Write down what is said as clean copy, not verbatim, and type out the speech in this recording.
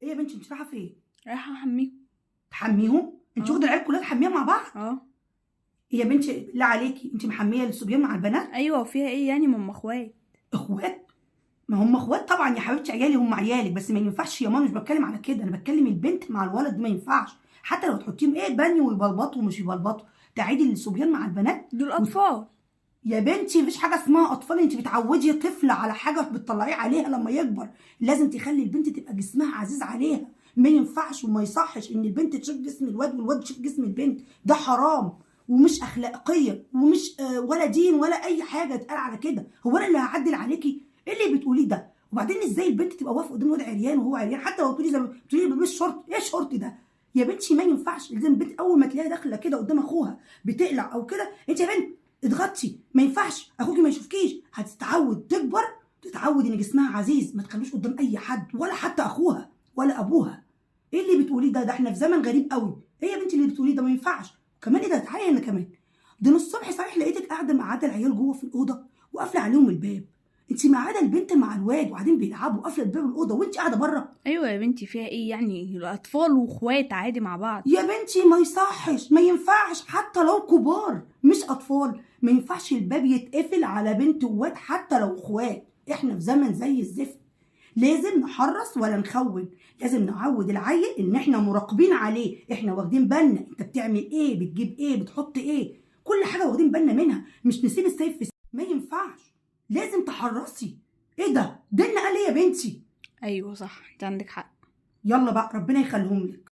ايه يا بنتي انت رايحه فين؟ رايحه احميهم. تحميهم؟ انت واخده العيال كلها تحميها مع بعض؟ إيه يا بنتي بالله عليكي، انت محميه الصبيان مع البنات؟ ايوه، وفيها ايه يعني؟ ما هم اخوات. اخوات؟ ما هم اخوات طبعا يا حبيبتي، عيالي هم عيالك، بس ما ينفعش يا ماما، مش بتكلم على كده، انا بتكلم البنت مع الولد، ما ينفعش. حتى لو تحطيهم ايه بني ويبلبطوا ومش يبلبطوا، تعيدي الصبيان مع البنات. دول اطفال. يا بنتي مفيش حاجه اسمها اطفال، انت بتعودي طفل على حاجه بتطلعيه عليها لما يكبر. لازم تخلي البنت تبقى جسمها عزيز عليها. ما ينفعش وما يصحش ان البنت تشوف جسم الواد والواد يشوف جسم البنت، ده حرام ومش اخلاقيه ومش ولا دين ولا اي حاجه تقال على كده. هو انا اللي هعدل عليكي؟ ايه اللي بتقوليه ده؟ وبعدين ازاي البنت تبقى واقفه قدام واد عريان وهو عريان؟ حتى لو تقولي زي ما بتقولي بلبس شورت، ايه الشورت ده يا بنتي؟ ما ينفعش. لازم البنت اول ما تلاقيها داخله كده قدام اخوها بتقلع او كده، انت يا بنت اضغطي، ما ينفعش اخوكي ما يشوفكيش. هتتعود تكبر تتعود ان جسمها عزيز، ما تخلوش قدام اي حد ولا حتى اخوها ولا ابوها. ايه اللي بتقوليه ده احنا في زمن غريب قوي. ايه يا بنتي اللي بتقوليه ده؟ ما ينفعش. كمان ايه ده؟ تعالي هنا كمان. ده من الصبح صحيح لقيتك قاعده مقعده العيال جوه في الاوضه وقافله عليهم الباب. انت مقعده البنت مع الواد وقاعدين بيلعبوا قافله الباب الاوضه وانت قاعده بره. ايوه يا بنتي، فيها ايه يعني؟ الاطفال واخوات عادي مع بعض. يا بنتي ما يصحش، ما ينفعش، حتى لو كبار مش اطفال. ما ينفعش الباب يتقفل على بنت وواد حتى لو اخوات. احنا في زمن زي الزفت، لازم نحرص ولا نخون. لازم نعود العيل ان احنا مراقبين عليه، احنا واخدين بالنا انت بتعمل ايه، بتجيب ايه، بتحط ايه، كل حاجه واخدين بالنا منها. مش نسيب السيف في ما ينفعش، لازم تحرصي. ايه ده؟ ديننا قال ايه يا بنتي؟ ايوه صح، انت عندك حق. يلا بقى ربنا يخليهم لك.